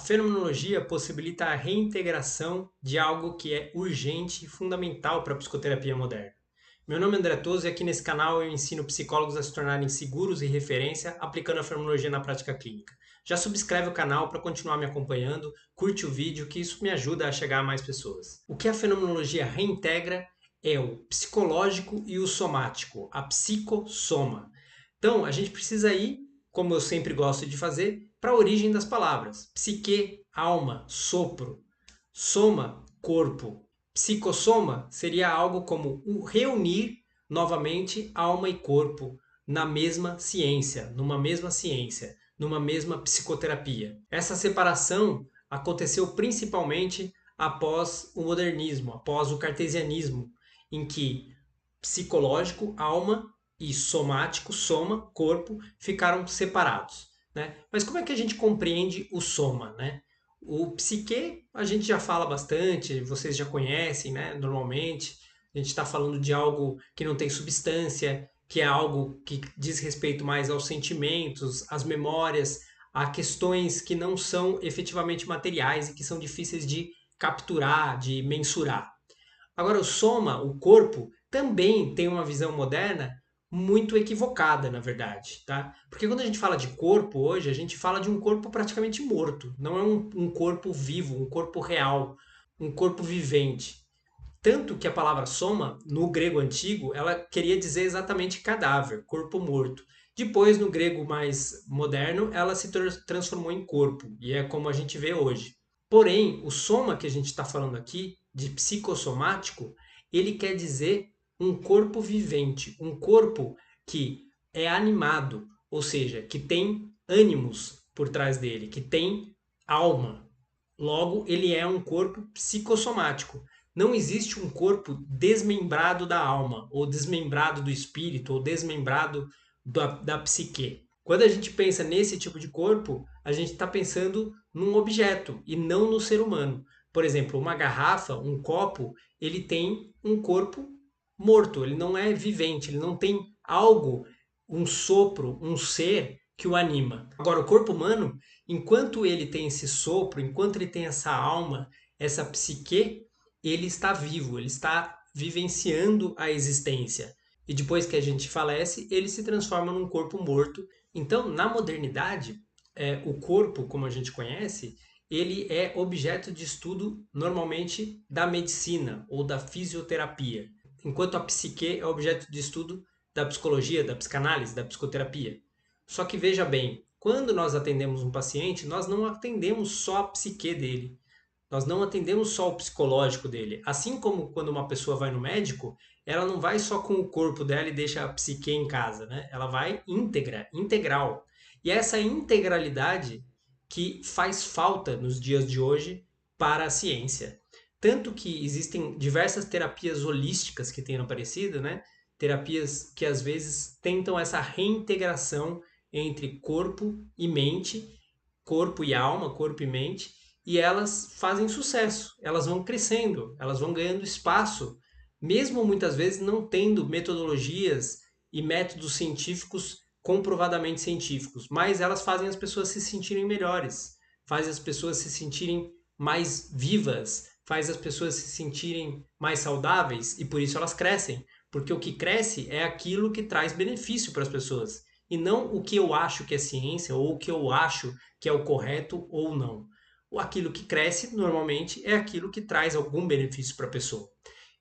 fenomenologia possibilita a reintegração de algo que é urgente e fundamental para a psicoterapia moderna. Meu nome é André Toso e aqui nesse canal eu ensino psicólogos a se tornarem seguros e referência aplicando a fenomenologia na prática clínica. Já subscreve o canal para continuar me acompanhando, curte o vídeo que isso me ajuda a chegar a mais pessoas. O que a fenomenologia reintegra é o psicológico e o somático, a psicossoma. Então a gente precisa ir, como eu sempre gosto de fazer, para a origem das palavras. Psique, alma, sopro. Soma, corpo. Psicossoma seria algo como o reunir novamente alma e corpo na mesma ciência, numa mesma psicoterapia. Essa separação aconteceu principalmente após o modernismo, após o cartesianismo, em que psicológico, alma, e somático, soma, corpo, ficaram separados. Né? Mas como é que a gente compreende o soma? Né? O psique a gente já fala bastante, vocês já conhecem, né? Normalmente. A gente está falando de algo que não tem substância, que é algo que diz respeito mais aos sentimentos, às memórias, a questões que não são efetivamente materiais e que são difíceis de capturar, de mensurar. Agora, o soma, o corpo, também tem uma visão moderna muito equivocada, na verdade, tá? Porque quando a gente fala de corpo hoje, a gente fala de um corpo praticamente morto. Não é um corpo vivo, um corpo real, um corpo vivente. Tanto que a palavra soma, no grego antigo, ela queria dizer exatamente cadáver, corpo morto. Depois, no grego mais moderno, ela se transformou em corpo, e é como a gente vê hoje. Porém, o soma que a gente está falando aqui, de psicossomático, ele quer dizer um corpo vivente, um corpo que é animado, ou seja, que tem ânimos por trás dele, que tem alma. Logo, ele é um corpo psicossomático. Não existe um corpo desmembrado da alma, ou desmembrado do espírito, ou desmembrado da psique. Quando a gente pensa nesse tipo de corpo, a gente está pensando num objeto e não no ser humano. Por exemplo, uma garrafa, um copo, ele tem um corpo morto, ele não é vivente, ele não tem algo, um sopro, um ser que o anima. Agora, o corpo humano, enquanto ele tem esse sopro, enquanto ele tem essa alma, essa psique, ele está vivo, ele está vivenciando a existência. E depois que a gente falece, ele se transforma num corpo morto. Então, na modernidade, o corpo, como a gente conhece, ele é objeto de estudo normalmente da medicina ou da fisioterapia, enquanto a psique é objeto de estudo da psicologia, da psicanálise, da psicoterapia. Só que veja bem, quando nós atendemos um paciente, nós não atendemos só a psique dele, nós não atendemos só o psicológico dele. Assim como quando uma pessoa vai no médico, ela não vai só com o corpo dela e deixa a psique em casa, né? Ela vai íntegra, integral. E é essa integralidade que faz falta nos dias de hoje para a ciência. Tanto que existem diversas terapias holísticas que têm aparecido, né? Terapias que às vezes tentam essa reintegração entre corpo e mente, corpo e alma, corpo e mente, e elas fazem sucesso, elas vão crescendo, elas vão ganhando espaço, mesmo muitas vezes não tendo metodologias e métodos científicos comprovadamente científicos, mas elas fazem as pessoas se sentirem melhores, fazem as pessoas se sentirem mais vivas, faz as pessoas se sentirem mais saudáveis e por isso elas crescem, porque o que cresce é aquilo que traz benefício para as pessoas e não o que eu acho que é ciência ou o que eu acho que é o correto ou não. Aquilo que cresce normalmente é aquilo que traz algum benefício para a pessoa.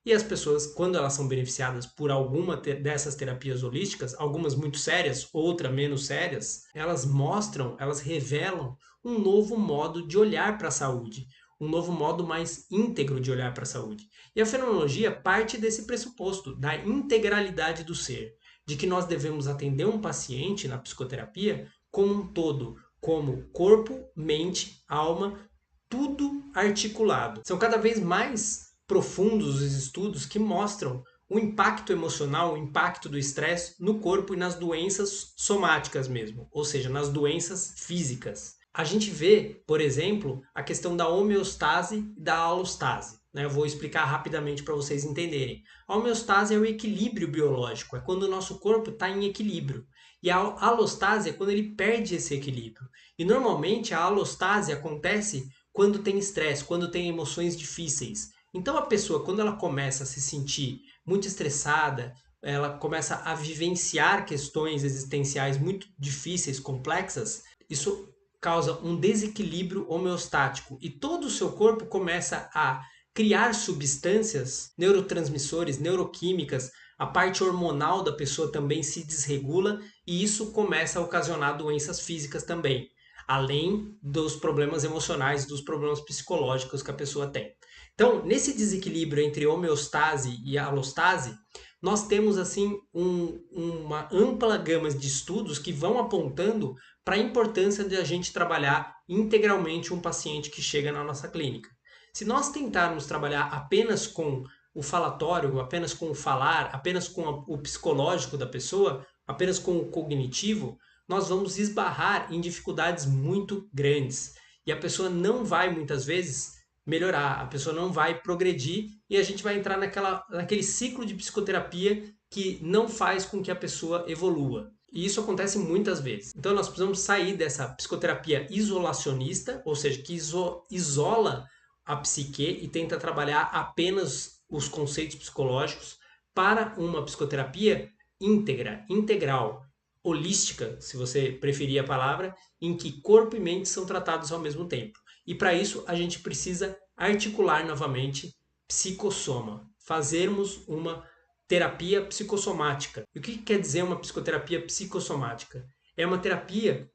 E as pessoas, quando elas são beneficiadas por alguma dessas terapias holísticas, algumas muito sérias, outras menos sérias, elas mostram, elas revelam um novo modo de olhar para a saúde, um novo modo mais íntegro de olhar para a saúde. E a fenomenologia parte desse pressuposto, da integralidade do ser, de que nós devemos atender um paciente na psicoterapia como um todo, como corpo, mente, alma, tudo articulado. São cada vez mais profundos os estudos que mostram o impacto emocional, o impacto do estresse no corpo e nas doenças somáticas mesmo, ou seja, nas doenças físicas. A gente vê, por exemplo, a questão da homeostase e da alostase. Eu vou explicar rapidamente para vocês entenderem. A homeostase é o equilíbrio biológico, é quando o nosso corpo está em equilíbrio. E a alostase é quando ele perde esse equilíbrio. E normalmente a alostase acontece quando tem estresse, quando tem emoções difíceis. Então a pessoa, quando ela começa a se sentir muito estressada, ela começa a vivenciar questões existenciais muito difíceis, complexas, isso causa um desequilíbrio homeostático e todo o seu corpo começa a criar substâncias, neurotransmissores, neuroquímicas, a parte hormonal da pessoa também se desregula e isso começa a ocasionar doenças físicas também, além dos problemas emocionais, dos problemas psicológicos que a pessoa tem. Então, nesse desequilíbrio entre homeostase e alostase, nós temos assim uma ampla gama de estudos que vão apontando para a importância de a gente trabalhar integralmente um paciente que chega na nossa clínica. Se nós tentarmos trabalhar apenas com o falatório, apenas com o falar, apenas com o psicológico da pessoa, apenas com o cognitivo, nós vamos esbarrar em dificuldades muito grandes. E a pessoa não vai, muitas vezes, melhorar, a pessoa não vai progredir e a gente vai entrar naquele ciclo de psicoterapia que não faz com que a pessoa evolua. E isso acontece muitas vezes. Então nós precisamos sair dessa psicoterapia isolacionista, ou seja, que isola a psique e tenta trabalhar apenas os conceitos psicológicos, para uma psicoterapia íntegra, integral, holística, se você preferir a palavra, em que corpo e mente são tratados ao mesmo tempo. E para isso a gente precisa articular novamente psicossoma, fazermos uma terapia psicossomática. E o que quer dizer uma psicoterapia psicossomática? É uma terapia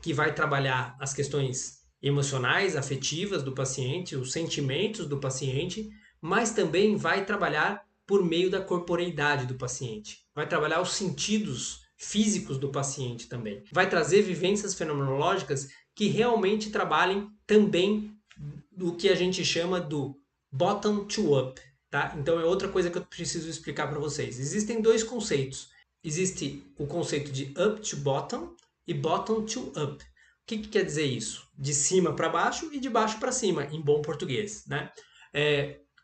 que vai trabalhar as questões emocionais, afetivas do paciente, os sentimentos do paciente, mas também vai trabalhar por meio da corporeidade do paciente. Vai trabalhar os sentidos físicos do paciente também. Vai trazer vivências fenomenológicas que realmente trabalhem também do que a gente chama do bottom to up, tá? Então é outra coisa que eu preciso explicar para vocês. Existem dois conceitos. Existe o conceito de up to bottom e bottom to up. O que quer dizer isso? De cima para baixo e de baixo para cima, em bom português, né?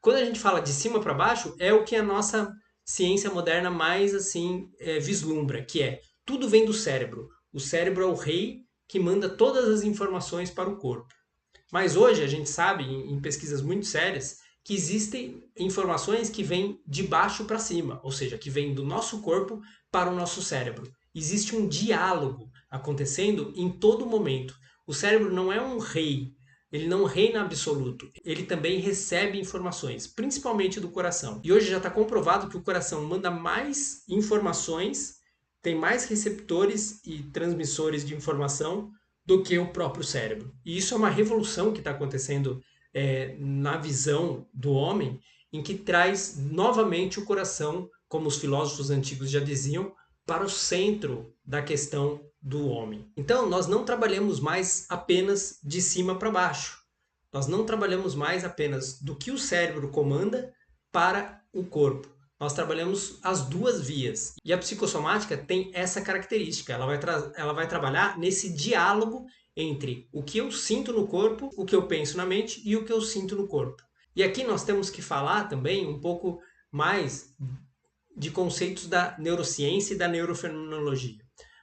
Quando a gente fala de cima para baixo, é o que a nossa ciência moderna mais assim vislumbra, que é tudo vem do cérebro. O cérebro é o rei que manda todas as informações para o corpo. Mas hoje a gente sabe, em pesquisas muito sérias, que existem informações que vêm de baixo para cima, ou seja, que vêm do nosso corpo para o nosso cérebro. Existe um diálogo acontecendo em todo momento. O cérebro não é um rei, ele não reina absoluto, ele também recebe informações, principalmente do coração. E hoje já está comprovado que o coração manda mais informações, tem mais receptores e transmissores de informação do que o próprio cérebro. E isso é uma revolução que está acontecendo na visão do homem, em que traz novamente o coração, como os filósofos antigos já diziam, para o centro da questão do homem. Então, nós não trabalhamos mais apenas de cima para baixo. Nós não trabalhamos mais apenas do que o cérebro comanda para o corpo. Nós trabalhamos as duas vias. E a psicossomática tem essa característica. Ela vai trabalhar nesse diálogo entre o que eu sinto no corpo, o que eu penso na mente e o que eu sinto no corpo. E aqui nós temos que falar também um pouco mais de conceitos da neurociência e da neurofenomenologia.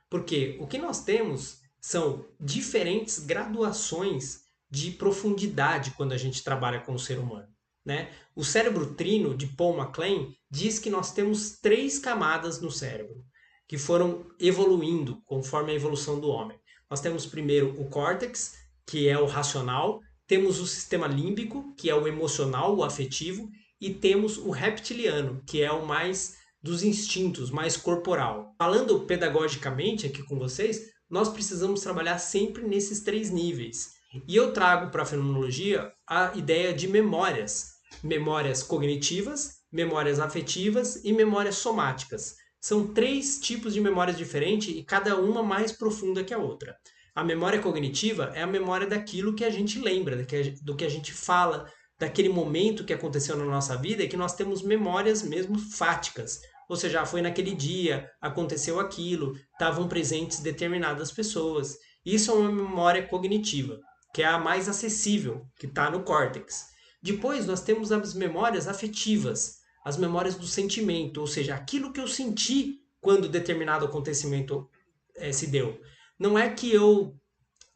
Porque o que nós temos são diferentes graduações de profundidade quando a gente trabalha com o ser humano. Né? O cérebro trino de Paul MacLean diz que nós temos 3 camadas no cérebro, que foram evoluindo conforme a evolução do homem. Nós temos primeiro o córtex, que é o racional, temos o sistema límbico, que é o emocional, o afetivo, e temos o reptiliano, que é o mais dos instintos, mais corporal. Falando pedagogicamente aqui com vocês, nós precisamos trabalhar sempre nesses 3 níveis. E eu trago para a fenomenologia a ideia de memórias. Memórias cognitivas, memórias afetivas e memórias somáticas. São 3 tipos de memórias diferentes e cada uma mais profunda que a outra. A memória cognitiva é a memória daquilo que a gente lembra, do que a gente fala, daquele momento que aconteceu na nossa vida e que nós temos memórias mesmo fáticas. Ou seja, foi naquele dia, aconteceu aquilo, estavam presentes determinadas pessoas. Isso é uma memória cognitiva, que é a mais acessível, que está no córtex. Depois nós temos as memórias afetivas, as memórias do sentimento, ou seja, aquilo que eu senti quando determinado acontecimento se deu. Não é que eu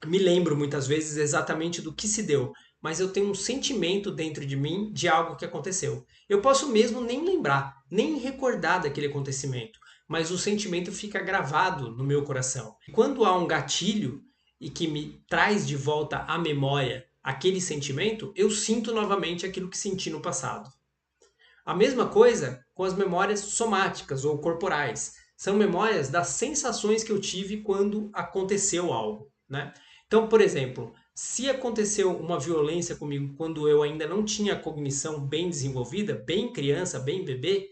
me lembro muitas vezes exatamente do que se deu, mas eu tenho um sentimento dentro de mim de algo que aconteceu. Eu posso mesmo nem lembrar, nem recordar daquele acontecimento, mas o sentimento fica gravado no meu coração. E quando há um gatilho e que me traz de volta à memória aquele sentimento, eu sinto novamente aquilo que senti no passado. A mesma coisa com as memórias somáticas ou corporais. São memórias das sensações que eu tive quando aconteceu algo, né? Então, por exemplo, se aconteceu uma violência comigo quando eu ainda não tinha a cognição bem desenvolvida, bem criança, bem bebê,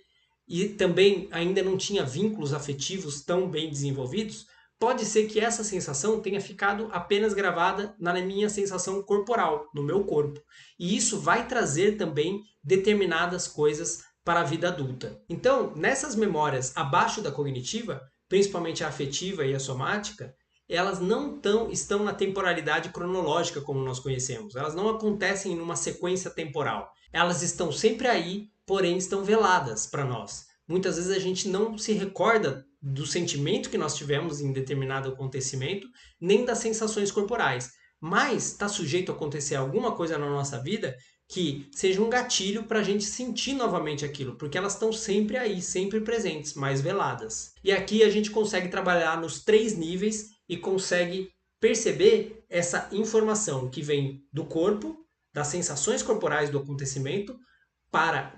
e também ainda não tinha vínculos afetivos tão bem desenvolvidos, pode ser que essa sensação tenha ficado apenas gravada na minha sensação corporal, no meu corpo. E isso vai trazer também determinadas coisas para a vida adulta. Então, nessas memórias abaixo da cognitiva, principalmente a afetiva e a somática, elas não estão na temporalidade cronológica como nós conhecemos. Elas não acontecem numa sequência temporal. Elas estão sempre aí, porém estão veladas para nós. Muitas vezes a gente não se recorda do sentimento que nós tivemos em determinado acontecimento, nem das sensações corporais. Mas está sujeito a acontecer alguma coisa na nossa vida que seja um gatilho para a gente sentir novamente aquilo, porque elas estão sempre aí, sempre presentes, mais veladas. E aqui a gente consegue trabalhar nos 3 níveis e consegue perceber essa informação que vem do corpo, das sensações corporais do acontecimento,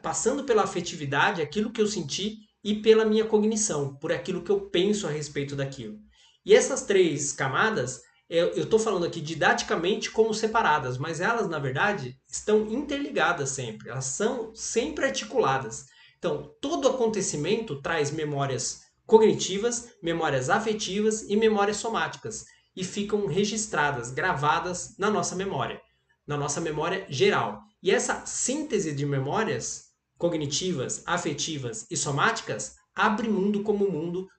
passando pela afetividade, aquilo que eu senti, e pela minha cognição, por aquilo que eu penso a respeito daquilo. E essas 3 camadas, eu estou falando aqui didaticamente como separadas, mas elas, na verdade, estão interligadas sempre, elas são sempre articuladas. Então, todo acontecimento traz memórias cognitivas, memórias afetivas e memórias somáticas, e ficam registradas, gravadas na nossa memória geral. E essa síntese de memórias cognitivas, afetivas e somáticas abre mundo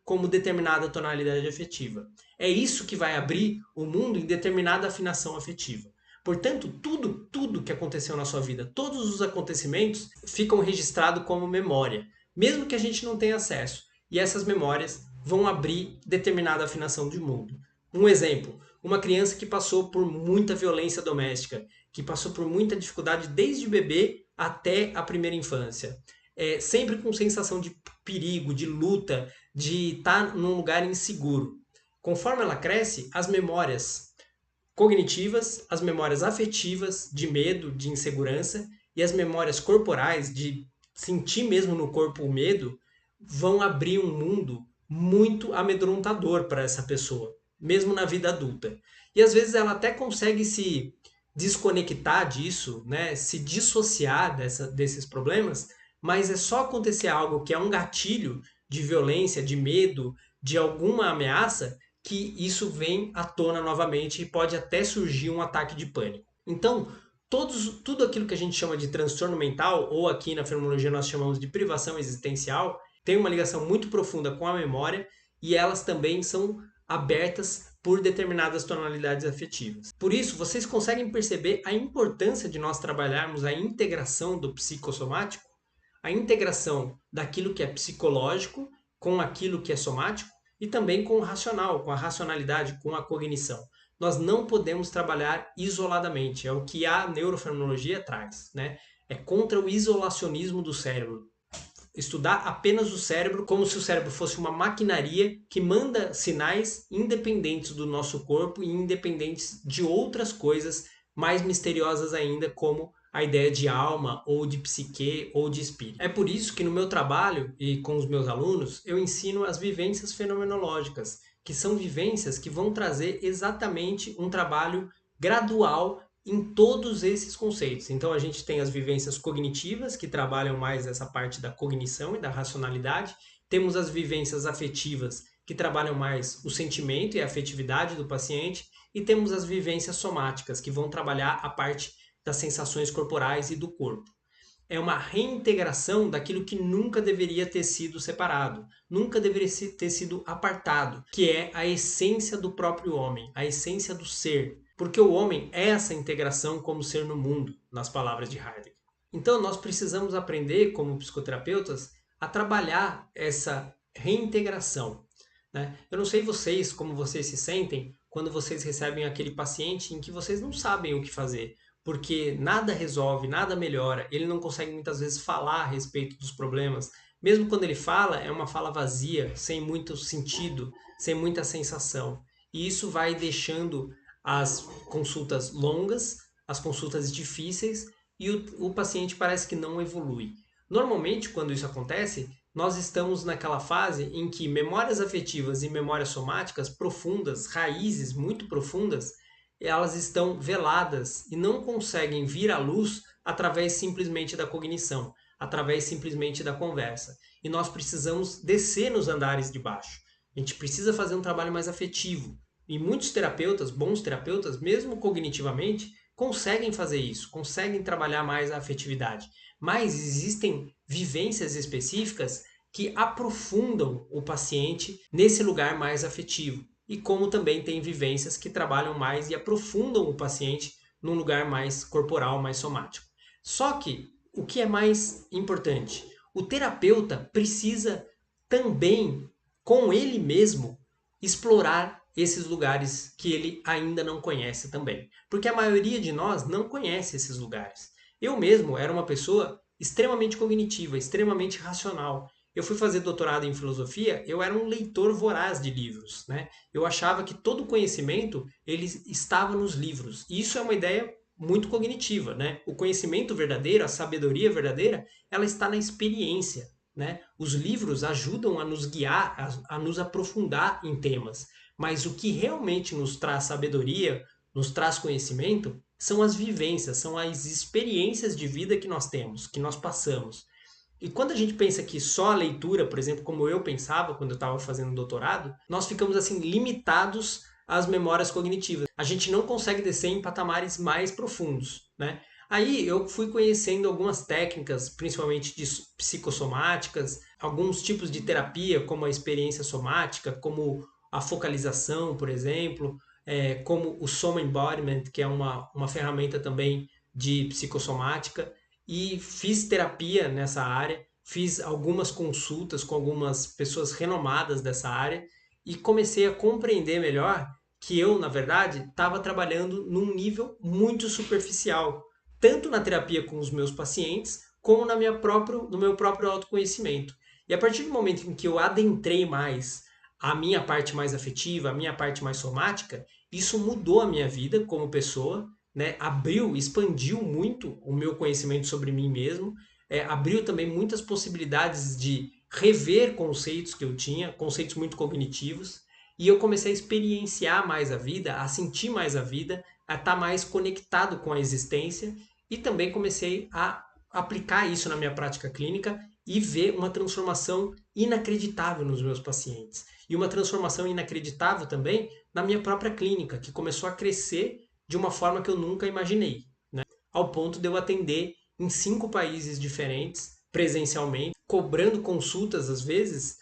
como determinada tonalidade afetiva. É isso que vai abrir o mundo em determinada afinação afetiva. Portanto, tudo que aconteceu na sua vida, todos os acontecimentos ficam registrados como memória, mesmo que a gente não tenha acesso. E essas memórias vão abrir determinada afinação de mundo. Um exemplo, uma criança que passou por muita violência doméstica, que passou por muita dificuldade desde bebê até a primeira infância. Sempre com sensação de perigo, de luta, de estar num lugar inseguro. Conforme ela cresce, as memórias cognitivas, as memórias afetivas, de medo, de insegurança, e as memórias corporais, de sentir mesmo no corpo o medo, vão abrir um mundo muito amedrontador para essa pessoa, mesmo na vida adulta. E às vezes ela até consegue se desconectar disso, né? Se dissociar desses problemas, mas é só acontecer algo que é um gatilho de violência, de medo, de alguma ameaça, que isso vem à tona novamente e pode até surgir um ataque de pânico. Então, tudo aquilo que a gente chama de transtorno mental, ou aqui na fenomenologia nós chamamos de privação existencial, tem uma ligação muito profunda com a memória e elas também são abertas por determinadas tonalidades afetivas. Por isso, vocês conseguem perceber a importância de nós trabalharmos a integração do psicossomático, a integração daquilo que é psicológico com aquilo que é somático e também com o racional, com a racionalidade, com a cognição. Nós não podemos trabalhar isoladamente, é o que a neurofenomenologia traz, né? É contra o isolacionismo do cérebro. Estudar apenas o cérebro como se o cérebro fosse uma maquinaria que manda sinais independentes do nosso corpo e independentes de outras coisas mais misteriosas ainda, como a ideia de alma, ou de psique, ou de espírito. É por isso que no meu trabalho e com os meus alunos, eu ensino as vivências fenomenológicas, que são vivências que vão trazer exatamente um trabalho gradual em todos esses conceitos. Então a gente tem as vivências cognitivas, que trabalham mais essa parte da cognição e da racionalidade. Temos as vivências afetivas, que trabalham mais o sentimento e a afetividade do paciente. E temos as vivências somáticas, que vão trabalhar a parte das sensações corporais e do corpo. É uma reintegração daquilo que nunca deveria ter sido separado, nunca deveria ter sido apartado, que é a essência do próprio homem, a essência do ser. Porque o homem é essa integração como ser no mundo, nas palavras de Heidegger. Então nós precisamos aprender, como psicoterapeutas, a trabalhar essa reintegração. né? Eu não sei vocês, como vocês se sentem quando vocês recebem aquele paciente em que vocês não sabem o que fazer, porque nada resolve, nada melhora, ele não consegue muitas vezes falar a respeito dos problemas. Mesmo quando ele fala, é uma fala vazia, sem muito sentido, sem muita sensação. E isso vai deixando as consultas longas, as consultas difíceis e o paciente parece que não evolui. Normalmente, quando isso acontece, nós estamos naquela fase em que memórias afetivas e memórias somáticas profundas, raízes muito profundas, elas estão veladas e não conseguem vir à luz através simplesmente da cognição, através simplesmente da conversa. E nós precisamos descer nos andares de baixo. A gente precisa fazer um trabalho mais afetivo. E muitos terapeutas, bons terapeutas, mesmo cognitivamente, conseguem fazer isso, conseguem trabalhar mais a afetividade. Mas existem vivências específicas que aprofundam o paciente nesse lugar mais afetivo. E como também tem vivências que trabalham mais e aprofundam o paciente num lugar mais corporal, mais somático. Só que o que é mais importante? O terapeuta precisa também, com ele mesmo, explorar esses lugares que ele ainda não conhece também. Porque a maioria de nós não conhece esses lugares. Eu mesmo era uma pessoa extremamente cognitiva, extremamente racional. Eu fui fazer doutorado em filosofia, eu era um leitor voraz de livros, né? Eu achava que todo conhecimento ele estava nos livros. E isso é uma ideia muito cognitiva, né? O conhecimento verdadeiro, a sabedoria verdadeira, ela está na experiência, né? Os livros ajudam a nos guiar, a nos aprofundar em temas, mas o que realmente nos traz sabedoria, nos traz conhecimento, são as vivências, são as experiências de vida que nós temos, que nós passamos. E quando a gente pensa que só a leitura, por exemplo, como eu pensava quando eu estava fazendo doutorado, nós ficamos assim limitados às memórias cognitivas. A gente não consegue descer em patamares mais profundos, né? Aí eu fui conhecendo algumas técnicas, principalmente de psicossomáticas, alguns tipos de terapia, como a experiência somática, como a focalização, por exemplo, como o Soma Embodiment, que é uma ferramenta também de psicossomática, e fiz terapia nessa área, fiz algumas consultas com algumas pessoas renomadas dessa área e comecei a compreender melhor que eu, na verdade, estava trabalhando num nível muito superficial, tanto na terapia com os meus pacientes, como no meu próprio autoconhecimento. E a partir do momento em que eu adentrei mais a minha parte mais afetiva, a minha parte mais somática, isso mudou a minha vida como pessoa, né? Abriu, expandiu muito o meu conhecimento sobre mim mesmo, abriu também muitas possibilidades de rever conceitos que eu tinha, conceitos muito cognitivos, e eu comecei a experienciar mais a vida, a sentir mais a vida, a estar mais conectado com a existência, e também comecei a aplicar isso na minha prática clínica e ver uma transformação inacreditável nos meus pacientes. E uma transformação inacreditável também na minha própria clínica, que começou a crescer de uma forma que eu nunca imaginei, né? Ao ponto de eu atender em 5 países diferentes, presencialmente, cobrando consultas às vezes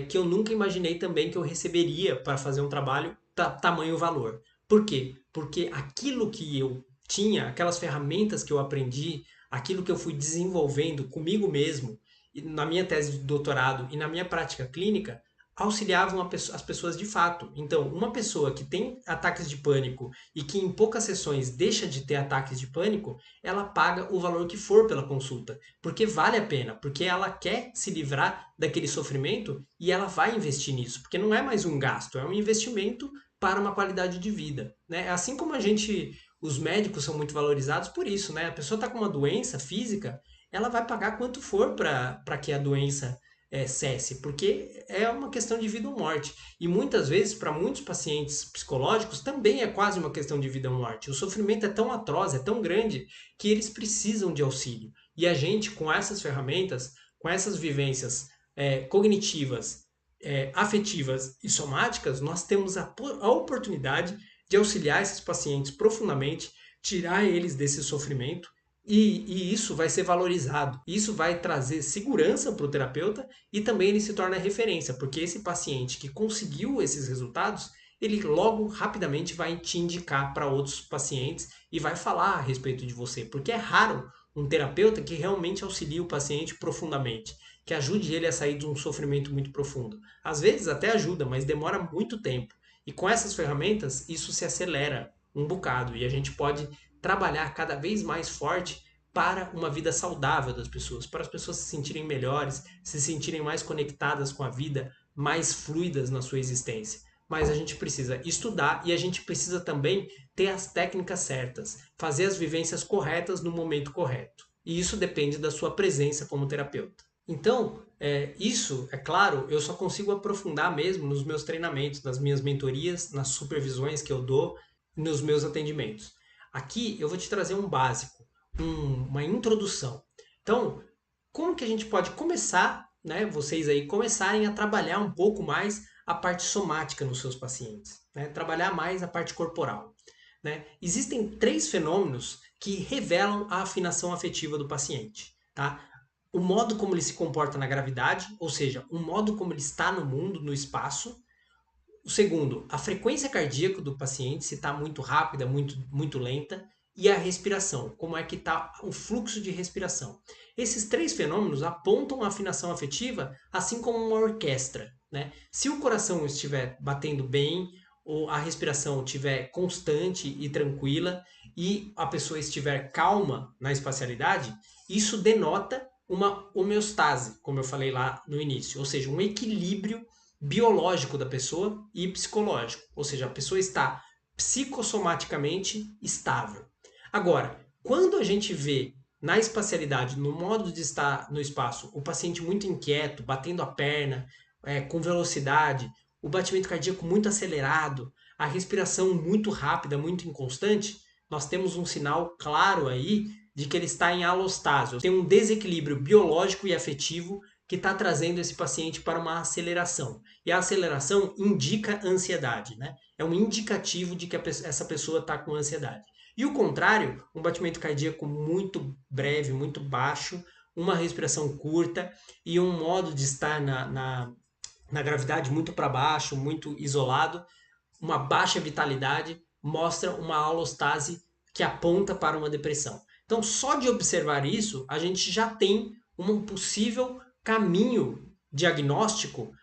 que eu nunca imaginei também que eu receberia para fazer um trabalho tamanho valor. Por quê? Porque aquilo que eu tinha, aquelas ferramentas que eu aprendi, aquilo que eu fui desenvolvendo comigo mesmo, na minha tese de doutorado e na minha prática clínica, auxiliavam as pessoas de fato. Então, uma pessoa que tem ataques de pânico e que em poucas sessões deixa de ter ataques de pânico, ela paga o valor que for pela consulta, porque vale a pena, porque ela quer se livrar daquele sofrimento e ela vai investir nisso, porque não é mais um gasto, é um investimento para uma qualidade de vida, né? Assim como os médicos são muito valorizados por isso, né? A pessoa está com uma doença física, ela vai pagar quanto for para que a doença cesse, porque é uma questão de vida ou morte. E muitas vezes, para muitos pacientes psicológicos, também é quase uma questão de vida ou morte. O sofrimento é tão atroz, é tão grande, que eles precisam de auxílio. E a gente, com essas ferramentas, com essas vivências cognitivas, afetivas e somáticas, nós temos a oportunidade de auxiliar esses pacientes profundamente, tirar eles desse sofrimento e isso vai ser valorizado. Isso vai trazer segurança para o terapeuta e também ele se torna referência, porque esse paciente que conseguiu esses resultados, ele logo rapidamente vai te indicar para outros pacientes e vai falar a respeito de você, porque é raro um terapeuta que realmente auxilia o paciente profundamente. que ajude ele a sair de um sofrimento muito profundo. Às vezes até ajuda, mas demora muito tempo. E com essas ferramentas, isso se acelera um bocado e a gente pode trabalhar cada vez mais forte para uma vida saudável das pessoas, para as pessoas se sentirem melhores, se sentirem mais conectadas com a vida, mais fluidas na sua existência. Mas a gente precisa estudar e a gente precisa também ter as técnicas certas, fazer as vivências corretas no momento correto. E isso depende da sua presença como terapeuta. Então, isso, é claro, eu só consigo aprofundar mesmo nos meus treinamentos, nas minhas mentorias, nas supervisões que eu dou, nos meus atendimentos. Aqui eu vou te trazer um básico, uma introdução. Então, como que a gente pode começar, né, vocês aí começarem a trabalhar um pouco mais a parte somática nos seus pacientes, né, trabalhar mais a parte corporal, né? Existem 3 fenômenos que revelam a afinação afetiva do paciente, tá? O modo como ele se comporta na gravidade, ou seja, o modo como ele está no mundo, no espaço. O segundo, a frequência cardíaca do paciente, se está muito rápida, muito lenta. E a respiração, como é que está o fluxo de respiração. Esses 3 fenômenos apontam a afinação afetiva, assim como uma orquestra, né? Se o coração estiver batendo bem, ou a respiração estiver constante e tranquila, e a pessoa estiver calma na espacialidade, isso denota uma homeostase, como eu falei lá no início, ou seja, um equilíbrio biológico da pessoa e psicológico, ou seja, a pessoa está psicossomaticamente estável. Agora, quando a gente vê na espacialidade, no modo de estar no espaço, o paciente muito inquieto, batendo a perna, com velocidade, o batimento cardíaco muito acelerado, a respiração muito rápida, muito inconstante, nós temos um sinal claro aí de que ele está em alostase, tem um desequilíbrio biológico e afetivo que está trazendo esse paciente para uma aceleração. E a aceleração indica ansiedade, né? É um indicativo de que essa pessoa está com ansiedade. E o contrário, um batimento cardíaco muito breve, muito baixo, uma respiração curta e um modo de estar na gravidade muito para baixo, muito isolado, uma baixa vitalidade, mostra uma alostase que aponta para uma depressão. Então, só de observar isso, a gente já tem um possível caminho diagnóstico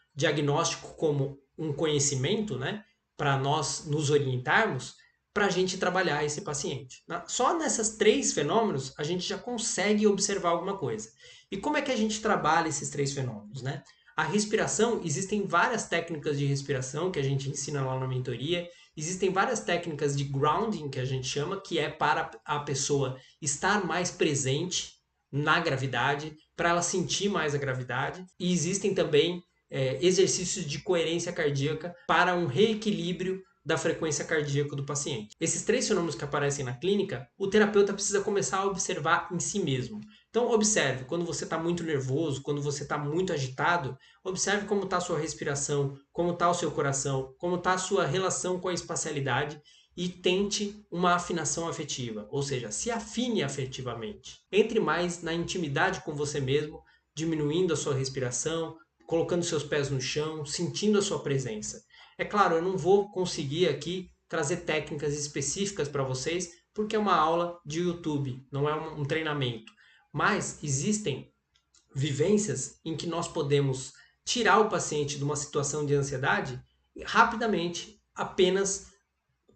como um conhecimento, né, para nós nos orientarmos, para a gente trabalhar esse paciente. Só nessas 3 fenômenos a gente já consegue observar alguma coisa. E como é que a gente trabalha esses 3 fenômenos, né? A respiração, existem várias técnicas de respiração que a gente ensina lá na mentoria. Existem várias técnicas de grounding que a gente chama, que é para a pessoa estar mais presente na gravidade, para ela sentir mais a gravidade. E existem também exercícios de coerência cardíaca para um reequilíbrio da frequência cardíaca do paciente. Esses 3 fenômenos que aparecem na clínica, o terapeuta precisa começar a observar em si mesmo. Então observe, quando você está muito nervoso, quando você está muito agitado, observe como está a sua respiração, como está o seu coração, como está a sua relação com a espacialidade e tente uma afinação afetiva, ou seja, se afine afetivamente. Entre mais na intimidade com você mesmo, diminuindo a sua respiração, colocando seus pés no chão, sentindo a sua presença. É claro, eu não vou conseguir aqui trazer técnicas específicas para vocês, porque é uma aula de YouTube, não é um treinamento. Mas existem vivências em que nós podemos tirar o paciente de uma situação de ansiedade rapidamente, apenas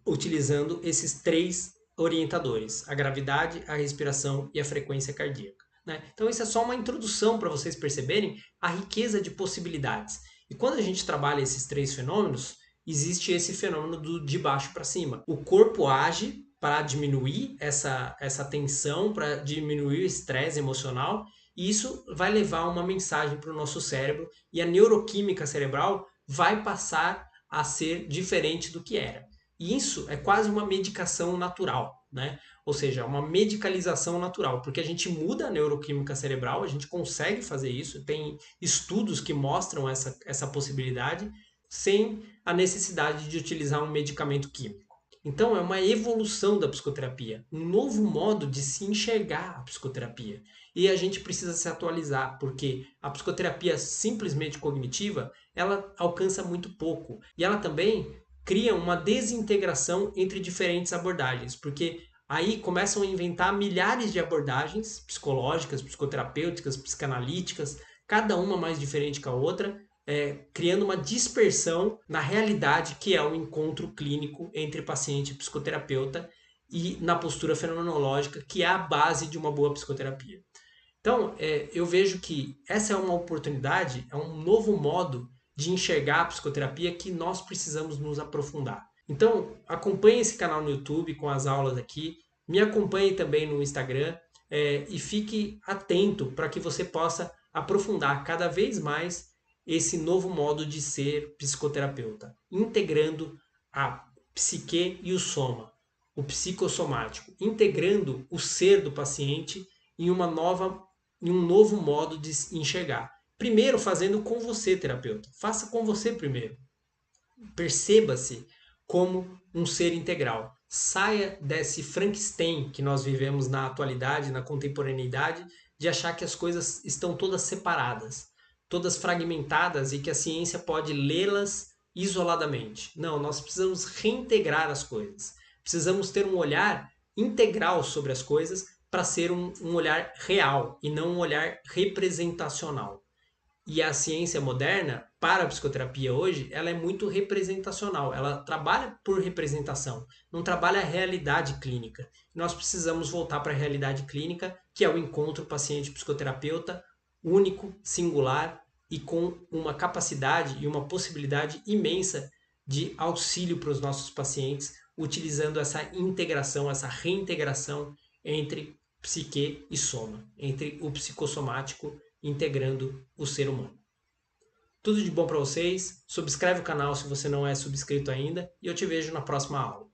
utilizando esses 3 orientadores: a gravidade, a respiração e a frequência cardíaca, né? Então isso é só uma introdução para vocês perceberem a riqueza de possibilidades. E quando a gente trabalha esses 3 fenômenos, existe esse fenômeno de baixo para cima. O corpo age para diminuir essa tensão, para diminuir o estresse emocional, e isso vai levar uma mensagem para o nosso cérebro, e a neuroquímica cerebral vai passar a ser diferente do que era. E isso é quase uma medicação natural, né? Ou seja, uma medicalização natural, porque a gente muda a neuroquímica cerebral, a gente consegue fazer isso, tem estudos que mostram essa possibilidade, sem a necessidade de utilizar um medicamento químico. Então é uma evolução da psicoterapia, um novo modo de se enxergar a psicoterapia. E a gente precisa se atualizar, porque a psicoterapia simplesmente cognitiva, ela alcança muito pouco. E ela também cria uma desintegração entre diferentes abordagens, porque aí começam a inventar milhares de abordagens psicológicas, psicoterapêuticas, psicanalíticas, cada uma mais diferente que a outra, criando uma dispersão na realidade que é o encontro clínico entre paciente e psicoterapeuta e na postura fenomenológica, que é a base de uma boa psicoterapia. Então, eu vejo que essa é uma oportunidade, é um novo modo de enxergar a psicoterapia que nós precisamos nos aprofundar. Então, acompanhe esse canal no YouTube com as aulas aqui, me acompanhe também no Instagram e fique atento para que você possa aprofundar cada vez mais esse novo modo de ser psicoterapeuta, integrando a psique e o soma, o psicossomático, integrando o ser do paciente em um novo modo de enxergar. Primeiro fazendo com você, terapeuta. Faça com você primeiro. Perceba-se como um ser integral. Saia desse Frankenstein que nós vivemos na atualidade, na contemporaneidade, de achar que as coisas estão todas separadas, todas fragmentadas e que a ciência pode lê-las isoladamente. Não, nós precisamos reintegrar as coisas. Precisamos ter um olhar integral sobre as coisas para ser um olhar real e não um olhar representacional. E a ciência moderna, para a psicoterapia hoje, ela é muito representacional. Ela trabalha por representação, não trabalha a realidade clínica. Nós precisamos voltar para a realidade clínica, que é o encontro paciente-psicoterapeuta único, singular e com uma capacidade e uma possibilidade imensa de auxílio para os nossos pacientes, utilizando essa integração, essa reintegração entre psique e soma, entre o psicossomático integrando o ser humano. Tudo de bom para vocês, subscreve o canal se você não é subscrito ainda e eu te vejo na próxima aula.